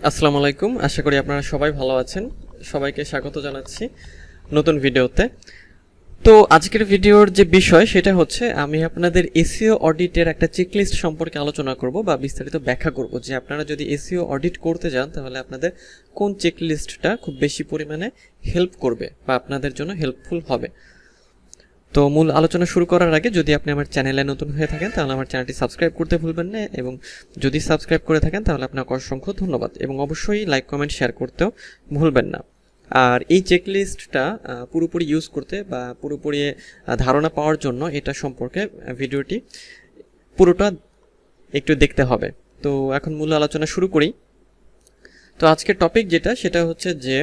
আসসালামু আলাইকুম, আশা করি আপনারা সবাই ভালো আছেন। সবাইকে স্বাগত জানাচ্ছি নতুন ভিডিওতে। তো আজকের ভিডিওর যে বিষয় সেটা হচ্ছে আমি আপনাদের এসইও অডিটের একটা চেকলিস্ট সম্পর্কে আলোচনা করব বা বিস্তারিত ব্যাখ্যা করব যে আপনারা যদি এসইও অডিট করতে যান তাহলে আপনাদের কোন চেকলিস্টটা খুব বেশি পরিমাণে হেল্প করবে বা আপনাদের জন্য হেল্পফুল হবে। তো মূল আলোচনা শুরু করার আগে যদি আপনি আমার চ্যানেলে নতুন হয়ে থাকেন তাহলে আমার চ্যানেলটি সাবস্ক্রাইব করতে ভুলবেন না, এবং যদি সাবস্ক্রাইব করে থাকেন তাহলে আপনাকে অসংখ্য ধন্যবাদ, এবং অবশ্যই লাইক কমেন্ট শেয়ার করতেও ভুলবেন না। আর এই চেকলিস্টটা পুরোপুরি ইউজ করতে বা পুরোপুরি ধারণা পাওয়ার জন্য এটা সম্পর্কে ভিডিওটি পুরোটা একটু দেখতে হবে। তো এখন মূল আলোচনা শুরু করি। তো আজকের টপিক যেটা সেটা হচ্ছে যে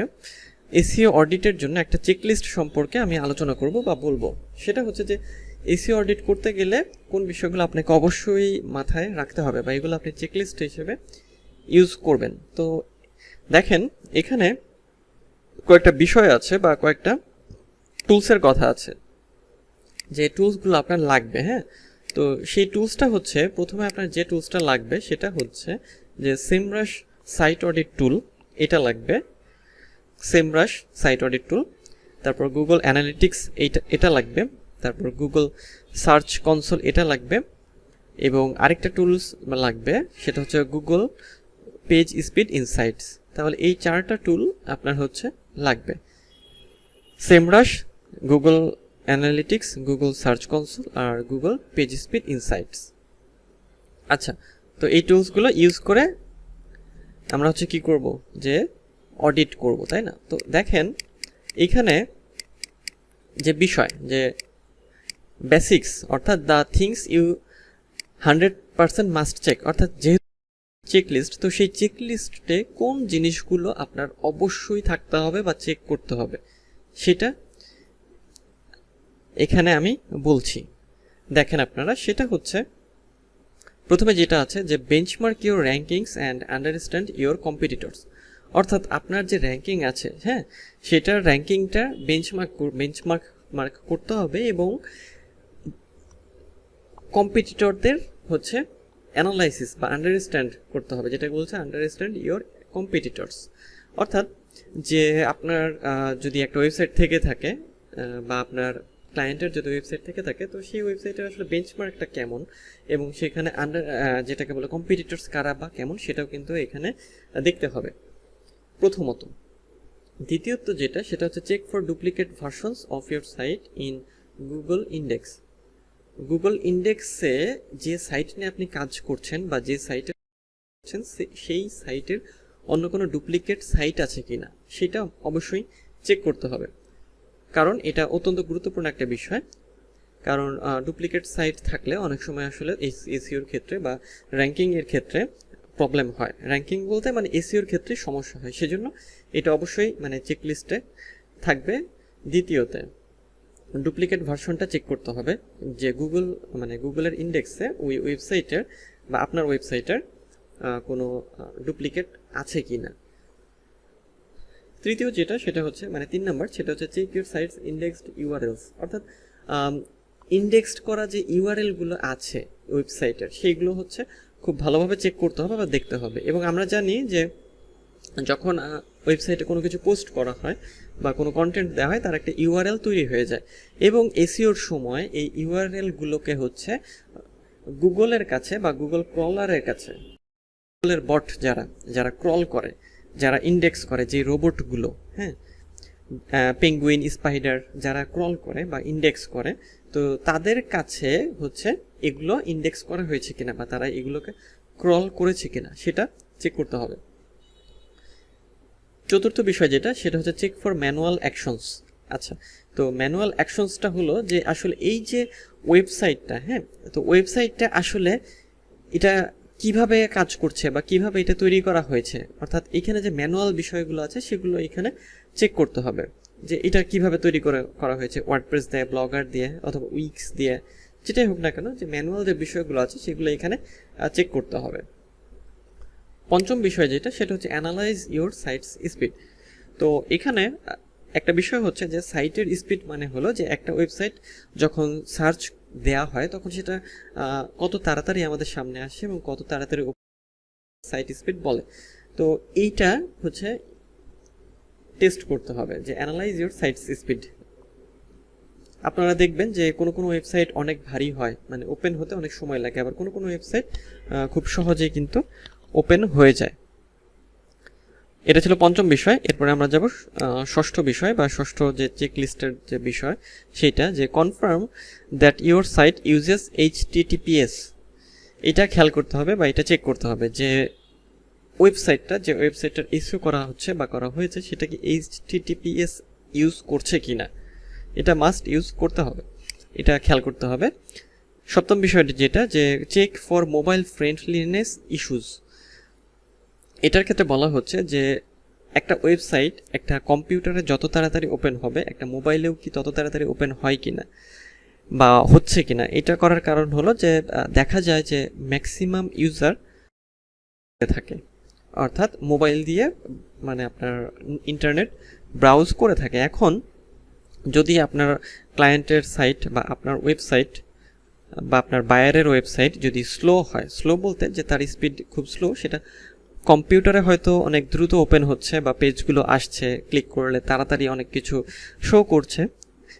এসইও অডিটের জন্য একটা চেকলিস্ট সম্পর্কে আমি আলোচনা করব বা বলবো। সেটা হচ্ছে যে এসইও অডিট করতে গেলে কোন বিষয়গুলো আপনাকে অবশ্যই মাথায় রাখতে হবে বা এগুলো আপনি চেকলিস্ট হিসেবে ইউজ করবেন। তো দেখেন, এখানে কয়েকটা বিষয় আছে বা কয়েকটা টুলসের কথা আছে যে টুলসগুলো আপনার লাগবে। হ্যাঁ, তো সেই টুলসটা হচ্ছে, প্রথমে আপনার যে টুলসটা লাগবে সেটা হচ্ছে যে সেমরাশ সাইট অডিট টুল, এটা লাগবে। সেমরাশ সাইট অডিট টুল, তারপর গুগল অ্যানালিটিক্স এটা লাগবে, তারপর গুগল সার্চ কনসোল এটা লাগবে, এবং আরেকটা টুলস লাগবে সেটা হচ্ছে গুগল পেজ স্পিড ইনসাইটস। তাহলে এই চারটা টুল আপনার হচ্ছে লাগবে: Semrush, Google Analytics, Google Search Console আর গুগল পেজ স্পিড ইনসাইটস। আচ্ছা, তো এই টুলসগুলো ইউজ করে আমরা হচ্ছে কি করব, যে অডিট করব, তাই না? তো দেখেন এখানে যে বিষয়, যে বেসিক্স অর্থাৎ the things you 100% must check, অর্থাৎ যেহেতু চেকলিস্ট, তো সেই চেকলিস্টে কোন জিনিসগুলো আপনার অবশ্যই থাকতে হবে বা চেক করতে হবে সেটা এখানে আমি বলছি। দেখেন আপনারা, সেটা হচ্ছে প্রথমে যেটা আছে যে benchmark your rankings and understand your competitors, অর্থাৎ আপনার যে র্যাঙ্কিং আছে, হ্যাঁ, সেটার র্যাঙ্কিংটা বেঞ্চমার্ক করতে হবে এবং কম্পিটিটরদের হচ্ছে অ্যানালাইসিস বা আন্ডারস্ট্যান্ড করতে হবে, যেটা বলছে আন্ডারস্ট্যান্ড ইওর কম্পিটিটরস। অর্থাৎ যে আপনার যদি একটা ওয়েবসাইট থেকে থাকে বা আপনার ক্লায়েন্টের যদি ওয়েবসাইট থেকে থাকে, তো সেই ওয়েবসাইটের আসলে বেঞ্চমার্কটা কেমন এবং সেখানে যেটাকে বলে কম্পিটিটরস কারা বা কেমন, সেটাও কিন্তু এখানে দেখতে হবে প্রথমত। দ্বিতীয়ত যেটা, সেটা হচ্ছে check for duplicate versions of your site in Google index. Google ইন্ডেক্সে যে সাইট নিয়ে আপনি কাজ করছেন বা যে সাইটে করছেন সেই সাইটের অন্য কোনো ডুপ্লিকেট সাইট আছে কিনা সেটা অবশ্যই চেক করতে হবে, কারণ এটা অত্যন্ত গুরুত্বপূর্ণ একটা বিষয়। কারণ ডুপ্লিকেট সাইট থাকলে অনেক সময় আসলে এসইওর ক্ষেত্রে বা র্যাঙ্কিংয়ের ক্ষেত্রে প্রবলেম হয়। র্যাঙ্কিং বলতে মানে এসইওর ক্ষেত্রে সমস্যা হয়, সেজন্য এটা অবশ্যই মানে চেকলিস্টে থাকবে। দ্বিতীয়তে ডুপ্লিকেট ভার্সনটা চেক করতে হবে যে গুগলের ইন্ডেক্সে ওই ওয়েবসাইটের বা আপনার ওয়েবসাইটের কোনো ডুপ্লিকেট আছে কি না। তৃতীয় যেটা, সেটা হচ্ছে 3 নম্বর, সেটা হচ্ছে check your site's indexed URLs, অর্থাৎ ইন্ডেক্সড করা যে ইউআরএলগুলো আছে ওয়েবসাইটের সেইগুলো হচ্ছে খুব ভালোভাবে চেক করতে হবে বা দেখতে হবে। এবং আমরা জানি যে যখন ওয়েবসাইটে কোনো কিছু পোস্ট করা হয় বা কোনো কন্টেন্ট দেওয়া হয়, তার একটা ইউআরএল তৈরি হয়ে যায়, এবং এসইওর সময় এই ইউআরএলগুলোকে হচ্ছে গুগলের কাছে বা গুগল ক্রলারের কাছে, গুগলের বট যারা ক্রল করে, যারা ইন্ডেক্স করে, যে রোবটগুলো, হ্যাঁ, পেঙ্গুইন, স্পাইডার, যারা ক্রল করে বা ইন্ডেক্স করে, তো তাদের কাছে হচ্ছে এগুলো ইন্ডেক্স করা হয়েছে কিনা বা তারা এগুলোকে ক্রল করেছে কিনা সেটা চেক করতে হবে। চতুর্থ বিষয় যেটা, সেটা হচ্ছে চেক ফর ম্যানুয়াল অ্যাকশনস। আচ্ছা, তো ম্যানুয়াল অ্যাকশনসটা হলো যে আসলে এই যে ওয়েবসাইটটা, হ্যাঁ, তো ওয়েবসাইটটা আসলে এটা কিভাবে কাজ করছে বা কিভাবে এটা তৈরি করা হয়েছে, অর্থাৎ এখানে যে ম্যানুয়াল বিষয়গুলো আছে সেগুলো এখানে চেক করতে হবে যে এটা কিভাবে তৈরি করা হয়েছে, ওয়ার্ডপ্রেস দিয়ে, ব্লগার দিয়ে অথবা উইক্স দিয়ে, যেটাই হোক না কেন, যে ম্যানুয়াল যে বিষয়গুলো আছে সেগুলো এখানে চেক করতে হবে। পঞ্চম বিষয় যেটা, সেটা হচ্ছে অ্যানালাইজ ইউর সাইটস স্পিড। তো এখানে একটা বিষয় হচ্ছে যে সাইটের স্পিড মানে হলো যে একটা ওয়েবসাইট যখন সার্চ দেয়া হয় তখন সেটা কত তাড়াতাড়ি আমাদের সামনে আসে এবং কত তাড়াতাড়ি সাইট স্পিড বলে। তো এইটা হচ্ছে টেস্ট করতে হবে যে অ্যানালাইজ ইউর সাইটস স্পিড। আপনারা দেখবেন যে কোনো কোনো ওয়েবসাইট অনেক ভারী হয়, মানে ওপেন হতে অনেক সময় লাগে, আবার কোনো কোনো ওয়েবসাইট খুব সহজেই কিন্তু ওপেন হয়ে যায়। এটা ছিল পঞ্চম বিষয়। এরপরে আমরা যাব ষষ্ঠ বিষয় বা ষষ্ঠ যে চেকলিস্টের যে বিষয়, সেটা যে confirm that your site uses HTTPS। এটা খেয়াল করতে হবে বা এটা চেক করতে হবে যে ওয়েবসাইটটা, যে ওয়েবসাইটটার ইস্যু করা হচ্ছে বা করা হয়েছে, সেটা কি HTTPS ইউজ করছে কি না। এটা মাস্ট ইউজ করতে হবে, এটা খেয়াল করতে হবে। সপ্তম বিষয়টি যেটা যে check for mobile friendliness issues. এটার ক্ষেত্রে বলা হচ্ছে যে একটা ওয়েবসাইট একটা কম্পিউটারে যত তাড়াতাড়ি ওপেন হবে, একটা মোবাইলেও কি তত তাড়াতাড়ি ওপেন হয় কিনা বা হচ্ছে কিনা। এটা করার কারণ হলো যে দেখা যায় যে ম্যাক্সিমাম ইউজার থাকে, অর্থাৎ মোবাইল দিয়ে মানে আপনার ইন্টারনেট ব্রাউজ করে থাকে। এখন যদি আপনার ক্লায়েন্টের সাইট বা আপনার ওয়েবসাইট বা আপনার বায়ারের ওয়েবসাইট যদি স্লো হয়, স্লো বলতে যে তার স্পিড খুব স্লো, সেটা কম্পিউটারে হয়তো অনেক দ্রুত ওপেন হচ্ছে বা পেজগুলো আসছে, ক্লিক করলে তাড়াতাড়ি অনেক কিছু শো করছে,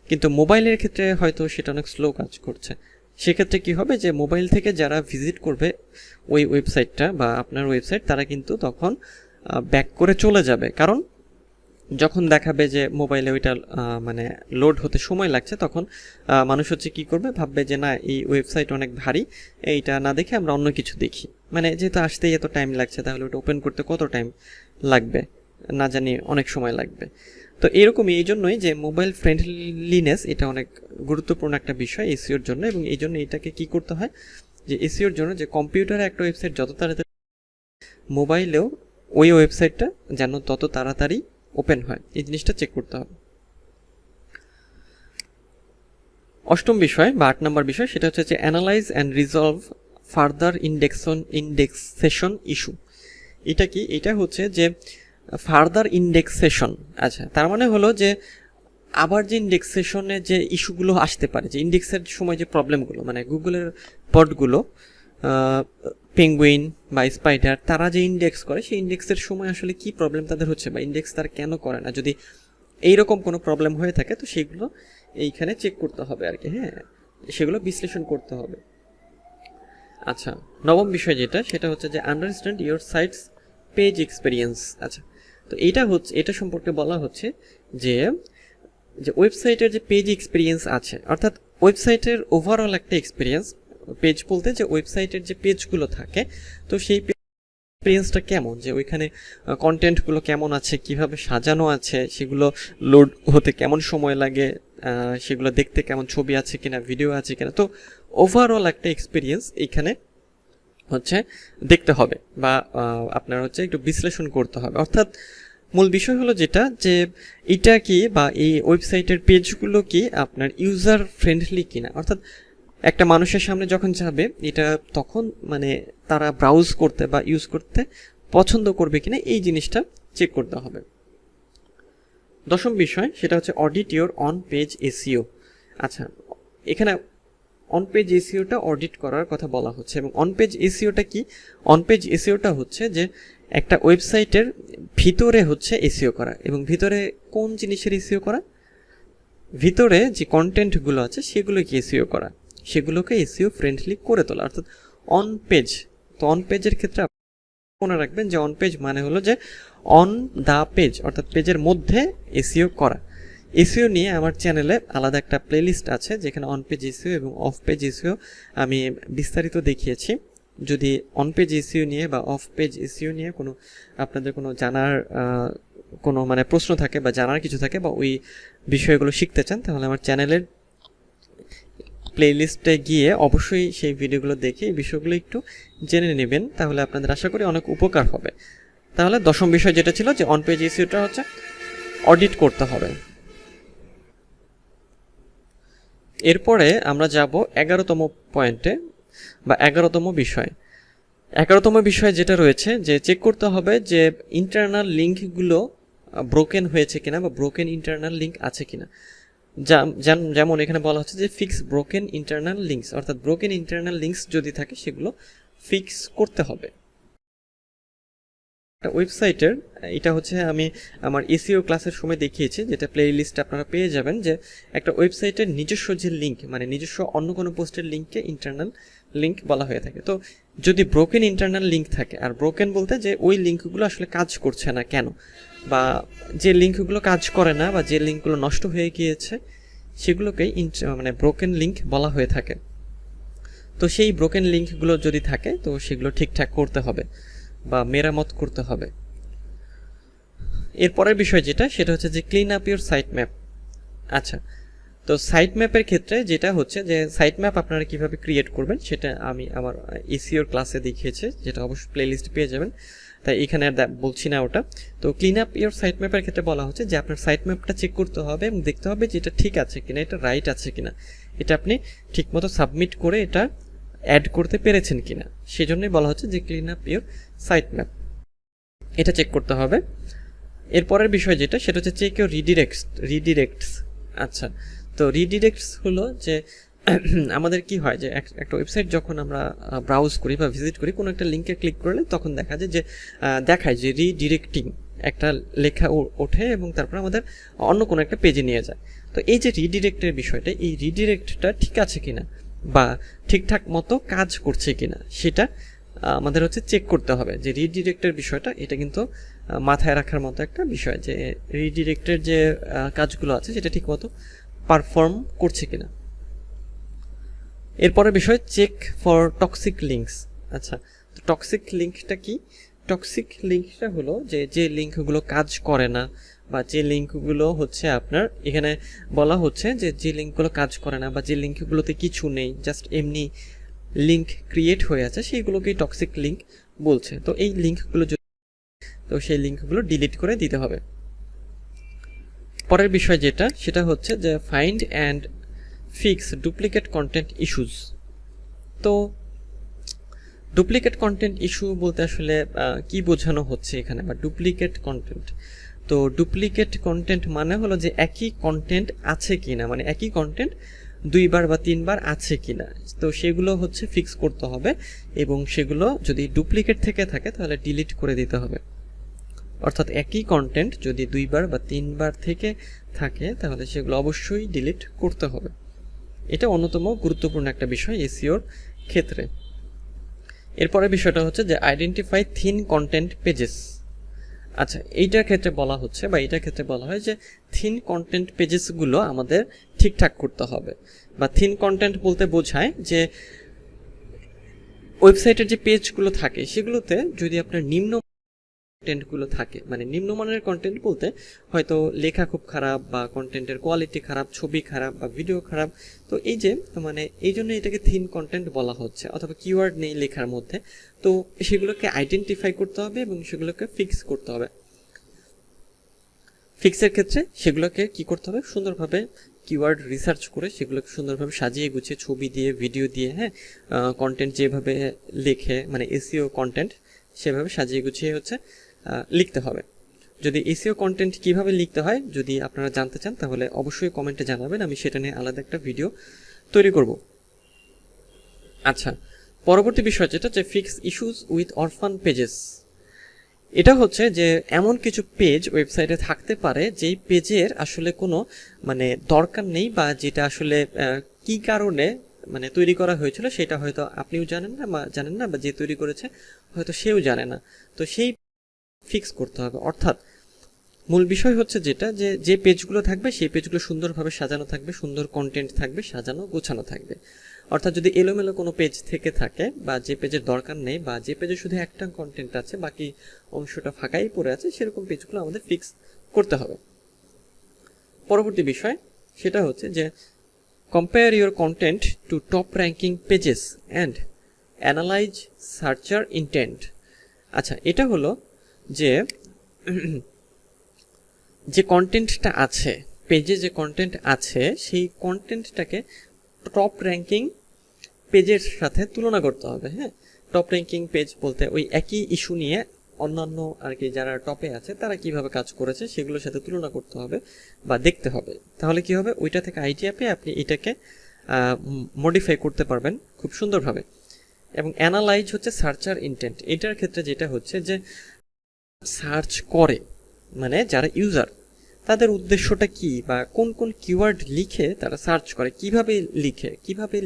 কিন্তু মোবাইলের ক্ষেত্রে হয়তো সেটা অনেক স্লো কাজ করছে। সেক্ষেত্রে কি হবে যে মোবাইল থেকে যারা ভিজিট করবে ওই ওয়েবসাইটটা বা আপনার ওয়েবসাইট, তারা কিন্তু তখন ব্যাক করে চলে যাবে। কারণ যখন দেখাবে যে মোবাইলে ওইটা মানে লোড হতে সময় লাগছে, তখন মানুষ হচ্ছে কী করবে, ভাববে যে না এই ওয়েবসাইট অনেক ভারী, এইটা না দেখে আমরা অন্য কিছু দেখি। মানে যেহেতু আসতেই এত টাইম লাগছে, তাহলে ওটা ওপেন করতে কত টাইম লাগবে না জানি, অনেক সময় লাগবে। তো এরকমই, এই জন্যই যে মোবাইল ফ্রেন্ডলিনেস এটা অনেক গুরুত্বপূর্ণ একটা বিষয় এসইওর জন্য, এবং এই জন্য এটাকে কী করতে হয় যে এসইওর জন্য যে কম্পিউটারে একটা ওয়েবসাইট যত তাড়াতাড়ি, মোবাইলেও ওই ওয়েবসাইটটা যেন তত তাড়াতাড়ি ওপেন হয়, এই জিনিসটা চেক করতে হবে। অষ্টম বিষয় বা 8 নম্বর বিষয়, সেটা হচ্ছে যে analyze and resolve further indexation issue. এটা কি? এটা হচ্ছে যে ফার্দার ইন্ডেক্সেশন। আচ্ছা, তার মানে হলো যে আবার যে ইন্ডেক্সেশনে যে ইস্যুগুলো আসতে পারে, যে ইন্ডেক্সের সময় যে প্রবলেমগুলো, মানে গুগলের বটগুলো পেঙ্গুইন বা স্পাইডার, তারা যে ইন্ডেক্স করে, সেই ইন্ডেক্সের সময় আসলে কি প্রবলেম তাদের হচ্ছে বা ইন্ডেক্স তারা কেন করে না, যদি এইরকম কোনো প্রবলেম হয়ে থাকে তো সেগুলো এইখানে চেক করতে হবে আর কি। হ্যাঁ, সেগুলো বিশ্লেষণ করতে হবে। আচ্ছা, নবম বিষয় যেটা, সেটা হচ্ছে যে understand your sites page experience. আচ্ছা, তো এটা সম্পর্কে বলা হচ্ছে যে ওয়েবসাইটের যে পেজ এক্সপিরিয়েন্স আছে, অর্থাৎ ওয়েবসাইটের ওভারঅল একটা এক্সপিরিয়েন্স। পেজ বলতে যে ওয়েবসাইটের যে পেজগুলো থাকে, তো সেই এক্সপিরিয়েন্সটা কেমন, যে ওইখানে কন্টেন্টগুলো কেমন আছে, কিভাবে সাজানো আছে, সেগুলো লোড হতে কেমন সময় লাগে, সেগুলো দেখতে কেমন, ছবি আছে কিনা, ভিডিও আছে কিনা। তো ওভারঅল একটা এক্সপিরিয়েন্স এইখানে হচ্ছে দেখতে হবে বা আপনার হচ্ছে একটু বিশ্লেষণ করতে হবে। অর্থাৎ মূল বিষয় হলো যেটা, যে এটা কি বা এই ওয়েবসাইটের পেজগুলো কি আপনার ইউজার ফ্রেন্ডলি কিনা, অর্থাৎ একটা মানুষের সামনে যখন যাবে এটা তখন মানে তারা ব্রাউজ করতে বা ইউজ করতে পছন্দ করবে কিনা, এই জিনিসটা চেক করতে হবে। দশম বিষয়, সেটা হচ্ছে audit your on page SEO. আচ্ছা, এখানে অন পেজ এসইওটা অডিট করার কথা বলা হচ্ছে। এবং অন পেজ এসইওটা কি? অন পেজ এসইওটা হচ্ছে যে একটা ওয়েবসাইটের ভিতরে হচ্ছে এসইও করা। এবং ভিতরে কোন জিনিসের এসইও করা? ভিতরে যে কন্টেন্টগুলো আছে সেগুলোকে এসইও করা, সেগুলোকে এসইও ফ্রেন্ডলি করে তোলা, অর্থাৎ অন পেজ। তো অন পেজের ক্ষেত্রে মনে রাখবেন যে অন পেজ মানে হলো যে অন দ্য পেজ, অর্থাৎ পেজের মধ্যে এসইও করা। এসইও নিয়ে আমার চ্যানেলে আলাদা একটা প্লেলিস্ট আছে, যেখানে অন পেজ এসইও এবং অফ পেজ এসইও আমি বিস্তারিত দেখিয়েছি। যদি অন পেজ এসইও নিয়ে বা অফ পেজ এসইও নিয়ে কোনো আপনাদের কোনো জানার কোনো মানে প্রশ্ন থাকে বা জানার কিছু থাকে বা ওই বিষয়গুলো শিখতে চান, তাহলে আমার চ্যানেলের প্লেলিস্টে গিয়ে অবশ্যই সেই ভিডিওগুলো দেখে এই বিষয়গুলো একটু জেনে নেবেন, তাহলে আপনাদের আশা করি অনেক উপকার হবে। তাহলে দশম বিষয় যেটা ছিল যে অন পেজ এসইওটা হচ্ছে অডিট করতে হবে। এরপরে আমরা যাব 11তম পয়েন্টে বা 11তম বিষয়। 11তম বিষয় যেটা রয়েছে যে চেক করতে হবে যে ইন্টারনাল লিঙ্কগুলো ব্রোকেন হয়েছে কিনা বা ব্রোকেন ইন্টারনাল লিঙ্ক আছে কিনা। যেমন এখানে বলা হচ্ছে যে ফিক্স ব্রোকেন ইন্টারনাল লিঙ্কস, অর্থাৎ ব্রোকেন ইন্টারনাল লিঙ্কস যদি থাকে সেগুলো ফিক্স করতে হবে। একটা ওয়েবসাইটের, এটা হচ্ছে আমি আমার এসইও ক্লাসের সময় দেখিয়েছি, যেটা প্লে লিস্ট আপনারা পেয়ে যাবেন, যে একটা ওয়েবসাইটের নিজস্ব যে লিঙ্ক, মানে নিজস্ব অন্য কোনো পোস্টের লিঙ্ককে ইন্টারনাল লিঙ্ক বলা হয়ে থাকে। তো যদি ব্রোকেন ইন্টারনাল লিঙ্ক থাকে, আর ব্রোকেন বলতে যে ওই লিঙ্কগুলো আসলে কাজ করছে না কেন, বা যে লিঙ্কগুলো কাজ করে না, বা যে লিঙ্কগুলো নষ্ট হয়ে গিয়েছে, সেগুলোকেই মানে ব্রোকেন লিঙ্ক বলা হয়ে থাকে। তো সেই ব্রোকেন লিঙ্কগুলো যদি থাকে, তো সেগুলো ঠিকঠাক করতে হবে বা মেরামত করতে হবে। এরপরের বিষয় যেটা, সেটা হচ্ছে যে clean up your site map. আচ্ছা, তো সাইট ম্যাপের ক্ষেত্রে যেটা হচ্ছে যে সাইট ম্যাপ আপনারা কিভাবে ক্রিয়েট করবেন, সেটা আমি আমার এসইওর ক্লাসে দেখিয়েছি, যেটা অবশ্যই প্লেলিস্ট পেয়ে যাবেন, তাই এখানে আর বলছি না ওটা। তো ক্লিন আপ ইউর সাইট ম্যাপের ক্ষেত্রে বলা হচ্ছে যে আপনার সাইট ম্যাপটা চেক করতে হবে এবং দেখতে হবে যে এটা ঠিক আছে কিনা, এটা রাইট আছে কিনা, এটা আপনি ঠিকমতো সাবমিট করে এটা অ্যাড করতে পেরেছেন কিনা, সেজন্যই বলা হচ্ছে যে clean up your site map, এটা চেক করতে হবে। এরপরের বিষয় যেটা, সেটা হচ্ছে চেক ইউর রিডিরেক্টস। আচ্ছা, তো রিডিরেক্টস হলো যে আমাদের কি হয় যে একটা ওয়েবসাইট যখন আমরা ব্রাউজ করি বা ভিজিট করি, কোনো একটা লিঙ্কে ক্লিক করলে তখন দেখা যায় যে দেখায় যে রিডিরেক্টিং একটা লেখা ওঠে এবং তারপর আমাদের অন্য কোনো একটা পেজে নিয়ে যায়। তো এই যে রিডিরেক্টের বিষয়টা, এই রিডিরেক্টটা ঠিক আছে কিনা বা ঠিকঠাক মতো কাজ করছে কিনা, সেটা আমাদের হচ্ছে চেক করতে হবে। যে রিডিরেক্টের বিষয়টা, এটা কিন্তু মাথায় রাখার মতো একটা বিষয়, যে রিডিরেক্টের যে কাজগুলো আছে সেটা ঠিক মতো পারফর্ম করছে কিনা। এরপরের বিষয় চেক ফর টক্সিক লিঙ্কস। আচ্ছা, তো টক্সিক লিঙ্কটা কি? টক্সিক লিঙ্কটা হলো যে লিঙ্কগুলো কাজ করে না, বা যে লিঙ্কগুলো হচ্ছে আপনার এখানে বলা হচ্ছে যে লিঙ্কগুলো কাজ করে না, বা যে লিঙ্কগুলোতে কিছু নেই, জাস্ট এমনি লিঙ্ক ক্রিয়েট হয়ে আছে, সেইগুলোকেই টক্সিক লিঙ্ক বলছে। তো এই লিঙ্কগুলো তো সেই লিঙ্কগুলো ডিলিট করে দিতে হবে। পরের বিষয় যেটা, সেটা হচ্ছে যে find and fix duplicate content issues. তো ডুপ্লিকেট কন্টেন্ট ইস্যু বলতে আসলে কি বোঝানো হচ্ছে এখানে, বা ডুপ্লিকেট কন্টেন্ট। তো ডুপ্লিকেট কন্টেন্ট মানে হলো যে একই কন্টেন্ট আছে কিনা, মানে একই কন্টেন্ট দুইবার বা তিনবার আছে কিনা, তো সেগুলো হচ্ছে ফিক্স করতে হবে, এবং সেগুলো যদি ডুপ্লিকেট থেকে থাকে তাহলে ডিলিট করে দিতে হবে। অর্থাৎ একই কন্টেন্ট যদি দুইবার বা তিনবার থেকে থাকে তাহলে সেগুলো অবশ্যই ডিলিট করতে হবে। এটা অন্যতম গুরুত্বপূর্ণ একটা বিষয় এসইওর ক্ষেত্রে। এরপরে বিষয়টা হচ্ছে যে আইডেন্টিফাই থিন কন্টেন্ট পেজেস। আচ্ছা, এইটার ক্ষেত্রে বলা হচ্ছে, বা এটার ক্ষেত্রে বলা হয় যে থিন কন্টেন্ট পেজেসগুলো আমাদের ঠিকঠাক করতে হবে। বা থিন কন্টেন্ট বলতে বোঝায় যে ওয়েবসাইটের যে পেজগুলো থাকে সেগুলোতে যদি আপনার নিম্ন কন্টেন্টগুলো থাকে, মানে নিম্নমানের কন্টেন্ট বলতে হয়তো লেখা খুব খারাপ, বা কন্টেন্টের কোয়ালিটি খারাপ, ছবি খারাপ, বা ভিডিও খারাপ, তো এই যে মানে এই জন্য এটাকে থিন কন্টেন্ট বলা হচ্ছে, অথবা কিওয়ার্ড নেই লেখার মধ্যে। তো সেগুলোকে আইডেন্টিফাই করতে হবে এবং সেগুলোকে ফিক্স করতে হবে। ফিক্সের ক্ষেত্রে সেগুলোকে কি করতে হবে, সুন্দরভাবে কিওয়ার্ড রিসার্চ করে সেগুলোকে সুন্দরভাবে সাজিয়ে গুছিয়ে ছবি দিয়ে, ভিডিও দিয়ে, হ্যাঁ, কন্টেন্ট যেভাবে লেখে, মানে এসইও কন্টেন্ট সেভাবে সাজিয়ে গুছিয়ে হচ্ছে লিখতে হবে। যদি এসইও কন্টেন্ট কিভাবে লিখতে হয় যদি আপনারা জানতে চান তাহলে অবশ্যই কমেন্টে জানাবেন, আমি সেটা নিয়ে আলাদা একটা ভিডিও তৈরি করব। আচ্ছা, পরবর্তী বিষয় যেটা, যে ফিক্স ইস্যুস উইথ অরফান পেজেস। এটা হচ্ছে যে এমন কিছু পেজ ওয়েবসাইটে থাকতে পারে যেই পেজের আসলে কোনো মানে দরকার নেই, বা যেটা আসলে কি কারণে মানে তৈরি করা হয়েছিল সেটা হয়তো আপনিও জানেন না, বা যে তৈরি করেছে হয়তো সেও জানে না। তো সেই ফিক্স করতে হবে। অর্থাৎ মূল বিষয় হচ্ছে যেটা, যে পেজগুলো থাকবে সেই পেজগুলো সুন্দরভাবে সাজানো থাকবে, সুন্দর কন্টেন্ট থাকবে, সাজানো গোছানো থাকবে। অর্থাৎ যদি এলোমেলো কোনো পেজ থেকে থাকে, বা যে পেজের দরকার নেই, বা যে পেজে শুধু একটা কন্টেন্ট আছে বাকি অংশটা ফাঁকাই পড়ে আছে, সেরকম পেজগুলো আমাদের ফিক্স করতে হবে। পরবর্তী বিষয় সেটা হচ্ছে যে compare your content to top ranking pages and analyse searcher intent. আচ্ছা, এটা হলো যে কন্টেন্টটা আছে পেজে, যে কন্টেন্ট আছে সেই কন্টেন্টটাকে টপ র্যাঙ্কিং পেজের সাথে তুলনা করতে হবে। হ্যাঁ, টপ র্যাঙ্কিং পেজ বলতে ওই একই ইস্যু নিয়ে অন্যান্য আর কি যারা টপে আছে তারা কিভাবে কাজ করেছে সেগুলোর সাথে তুলনা করতে হবে বা দেখতে হবে। তাহলে কি হবে, ওইটা থেকে আইডিয়া পেয়ে আপনি এটাকে মডিফাই করতে পারবেন খুব সুন্দরভাবে। এবং অ্যানালাইজ হচ্ছে সার্চার ইন্টেন্ট। এটার ক্ষেত্রে যেটা হচ্ছে যে সার্চ করে, মানে যারা ইউজার, তাদের উদ্দেশ্যটা কি বা কোন কোন কিওয়ার্ড লিখে তারা সার্চ করে, কিভাবে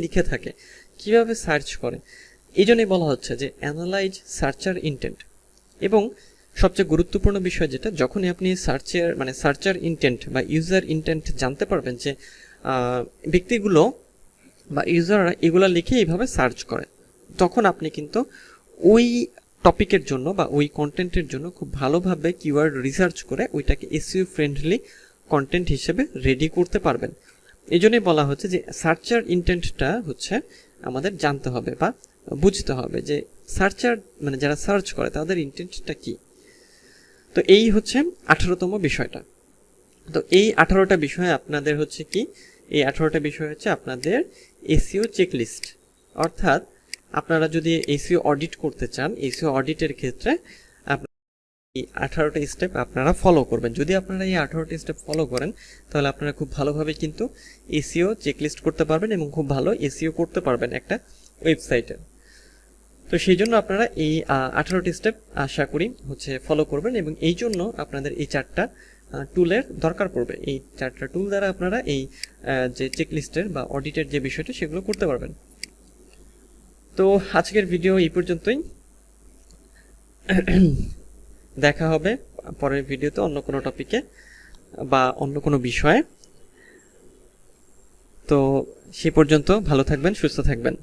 লিখে থাকে, কিভাবে সার্চ করে, এই জন্যই বলা হচ্ছে যে অ্যানালাইজ সার্চার ইন্টেন্ট। এবং সবচেয়ে গুরুত্বপূর্ণ বিষয় যেটা, যখনই আপনি সার্চার ইন্টেন্ট বা ইউজার ইন্টেন্ট জানতে পারবেন যে ব্যক্তিগুলো বা ইউজাররা এগুলো লিখে এইভাবে সার্চ করে, তখন আপনি কিন্তু ওই টপিকের জন্য বা ওই কন্টেন্টের জন্য খুব ভালোভাবে কিওয়ার্ড রিসার্চ করে ওইটাকে এসইও ফ্রেন্ডলি কন্টেন্ট হিসেবে রেডি করতে পারবেন। এই জন্যই বলা হচ্ছে যে সার্চার ইন্টেন্টটা হচ্ছে আমাদের জানতে হবে বা বুঝতে হবে যে সার্চার মানে যারা সার্চ করে তাদের ইন্টেন্টটা কি। তো এই হচ্ছে 18তম বিষয়টা। তো এই 18টা বিষয় আপনাদের হচ্ছে কি, এই 18টা বিষয় হচ্ছে আপনাদের এসইও চেকলিস্ট। অর্থাৎ আপনারা যদি এসইও অডিট করতে চান, এসইও অডিটের ক্ষেত্রে এই 18টা স্টেপ আপনারা ফলো করবেন। যদি আপনারা এই 18টা স্টেপ ফলো করেন তাহলে আপনারা খুব ভালোভাবে কিন্তু এসইও চেকলিস্ট করতে পারবেন এবং খুব ভালো এসইও করতে পারবেন একটা ওয়েবসাইটে। তো সেই জন্য আপনারা এই 18টি স্টেপ আশা করি হচ্ছে ফলো করবেন, এবং এই জন্য আপনাদের এই 4টা টুলের দরকার পড়বে। এই 4টা টুল দ্বারা আপনারা এই যে চেকলিস্টের বা অডিটের যে বিষয়টা সেগুলো করতে পারবেন। তো আজকের ভিডিও এই পর্যন্তই, দেখা হবে পরের ভিডিওতে অন্য কোনো টপিকে বা অন্য কোনো বিষয়ে। তো সেই পর্যন্ত ভালো থাকবেন, সুস্থ থাকবেন।